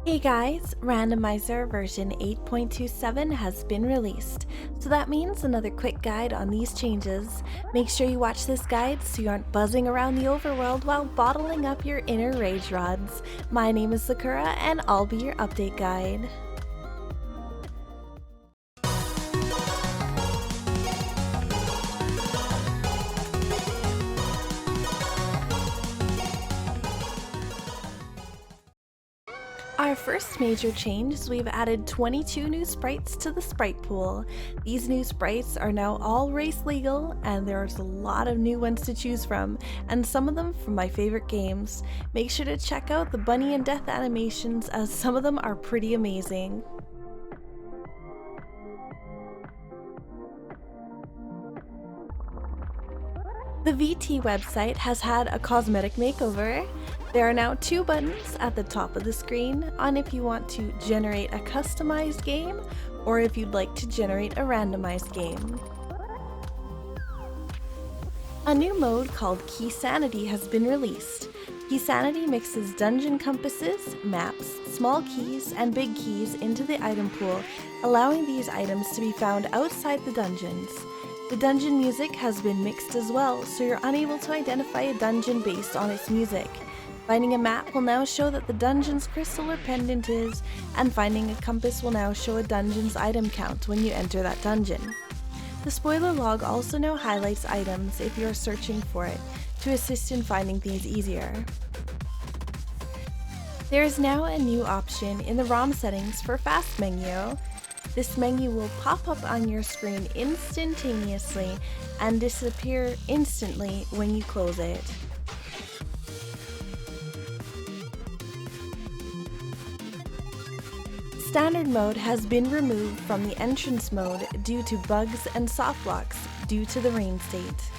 Hey guys, Randomizer version 8.27 has been released, so that means another quick guide on these changes. Make sure you watch this guide so you aren't buzzing around the overworld while bottling up your inner rage rods. My name is Sakura and I'll be your update guide. Our first major change is we've added 22 new sprites to the sprite pool. These new sprites are now all race legal, and there's a lot of new ones to choose from, and some of them from my favorite games. Make sure to check out the bunny and death animations, as some of them are pretty amazing. The VT website has had a cosmetic makeover. There are now two buttons at the top of the screen on if you want to generate a customized game or if you'd like to generate a randomized game. A new mode called KEYSANITY has been released. KEYSANITY mixes dungeon compasses, maps, small keys, and big keys into the item pool, allowing these items to be found outside the dungeons. The dungeon music has been mixed as well, so you're unable to identify a dungeon based on its music. Finding a map will now show that the dungeon's crystal or pendant is, and finding a compass will now show a dungeon's item count when you enter that dungeon. The spoiler log also now highlights items if you're searching for it, to assist in finding things easier. There is now a new option in the ROM settings for fast menu. This menu will pop up on your screen instantaneously and disappear instantly when you close it. Standard mode has been removed from the entrance mode due to bugs and soft locks due to the rain state.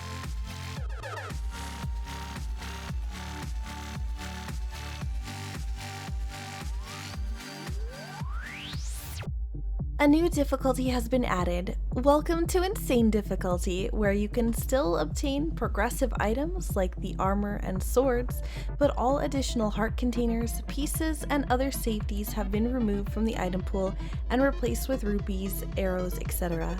A new difficulty has been added. Welcome to Insane Difficulty, where you can still obtain progressive items like the armor and swords, but all additional heart containers, pieces, and other safeties have been removed from the item pool and replaced with rupees, arrows, etc.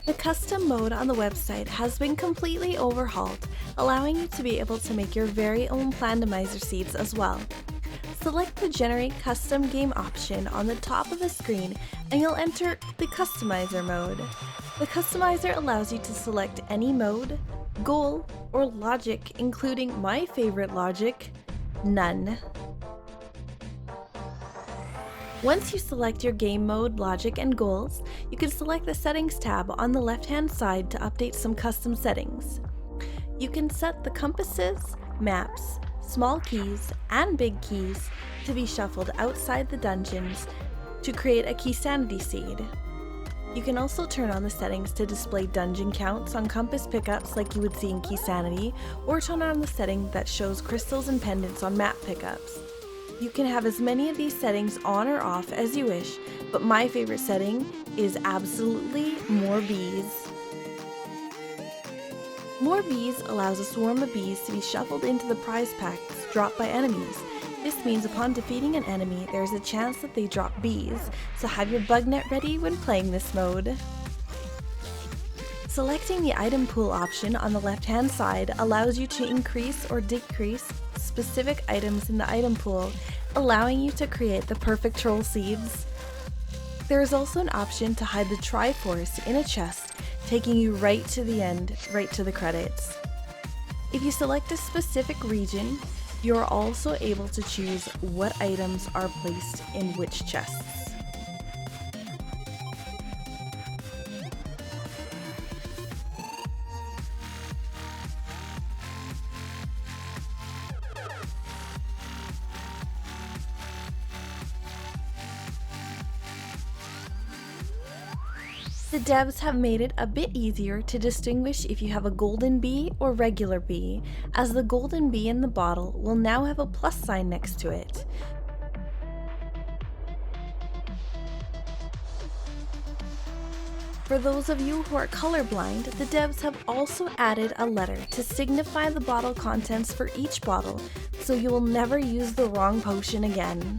The custom mode on the website has been completely overhauled, allowing you to be able to make your very own randomizer seeds as well. Select the Generate Custom Game option on the top of the screen and you'll enter the Customizer mode. The Customizer allows you to select any mode, goal, or logic, including my favorite logic, none. Once you select your game mode, logic, and goals, you can select the Settings tab on the left-hand side to update some custom settings. You can set the compasses, maps, small keys, and big keys to be shuffled outside the dungeons to create a KEYSANITY seed. You can also turn on the settings to display dungeon counts on compass pickups like you would see in KEYSANITY, or turn on the setting that shows crystals and pendants on map pickups. You can have as many of these settings on or off as you wish, but my favorite setting is absolutely more bees. More bees allows a swarm of bees to be shuffled into the prize packs dropped by enemies. This means upon defeating an enemy, there's a chance that they drop bees, so have your bug net ready when playing this mode. Selecting the item pool option on the left-hand side allows you to increase or decrease specific items in the item pool, allowing you to create the perfect troll seeds. There is also an option to hide the Triforce in a chest, taking you right to the end, right to the credits. If you select a specific region, you are also able to choose what items are placed in which chests. The devs have made it a bit easier to distinguish if you have a golden bee or regular bee, as the golden bee in the bottle will now have a plus sign next to it. For those of you who are colorblind, the devs have also added a letter to signify the bottle contents for each bottle, so you will never use the wrong potion again.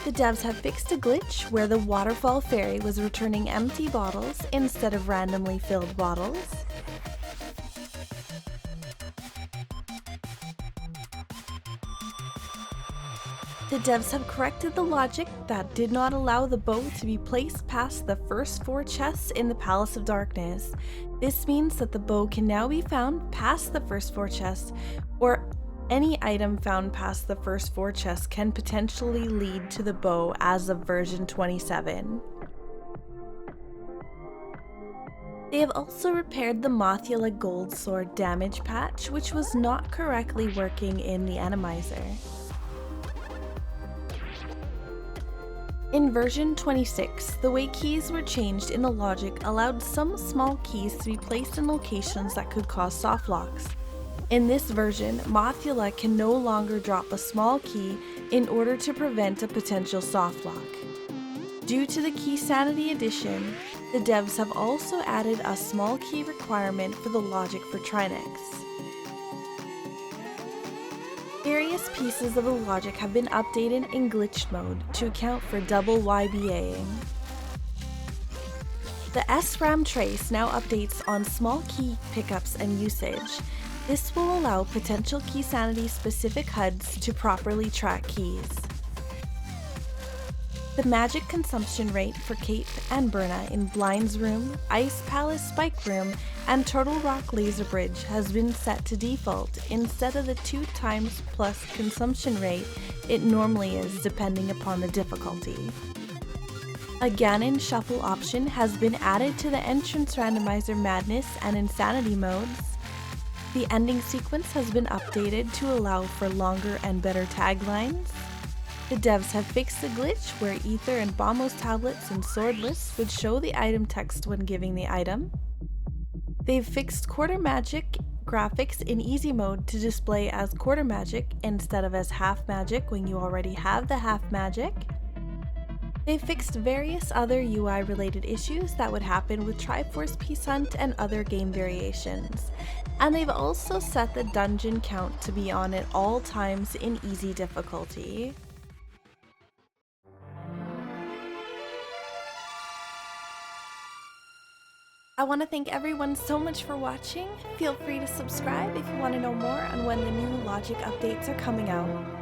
The devs have fixed a glitch where the waterfall fairy was returning empty bottles instead of randomly filled bottles. The devs have corrected the logic that did not allow the bow to be placed past the first 4 chests in the Palace of Darkness. This means that the bow can now be found past the first 4 chests, or any item found past the first 4 chests can potentially lead to the bow as of version 27. They have also repaired the MOTHULA gold sword damage patch, which was not correctly working in the Randomizer. In version 26, the way keys were changed in the logic allowed some small keys to be placed in locations that could cause soft locks. In this version, MOTHULA can no longer drop a small key in order to prevent a potential soft lock. Due to the KEYSANITY addition, the devs have also added a small key requirement for the logic for Trinix. Various pieces of the logic have been updated in glitch mode to account for double YBAing. The SRAM trace now updates on small key pickups and usage. This will allow potential KEYSANITY specific HUDs to properly track keys. The magic consumption rate for Cape and Berna in Blind's Room, Ice Palace Spike Room, and Turtle Rock Laser Bridge has been set to default instead of the 2 times plus consumption rate it normally is depending upon the difficulty. A GANON shuffle option has been added to the Entrance Randomizer Madness and Insanity modes. The ending sequence has been updated to allow for longer and better taglines. The devs have fixed the glitch where Ether and Bombos tablets and sword lists would show the item text when giving the item. They've fixed quarter magic graphics in easy mode to display as quarter magic instead of as half magic when you already have the half magic. They've fixed various other UI related issues that would happen with Triforce Peace Hunt and other game variations. And they've also set the dungeon count to be on at all times in easy difficulty. I want to thank everyone so much for watching. Feel free to subscribe if you want to know more on when the new logic updates are coming out.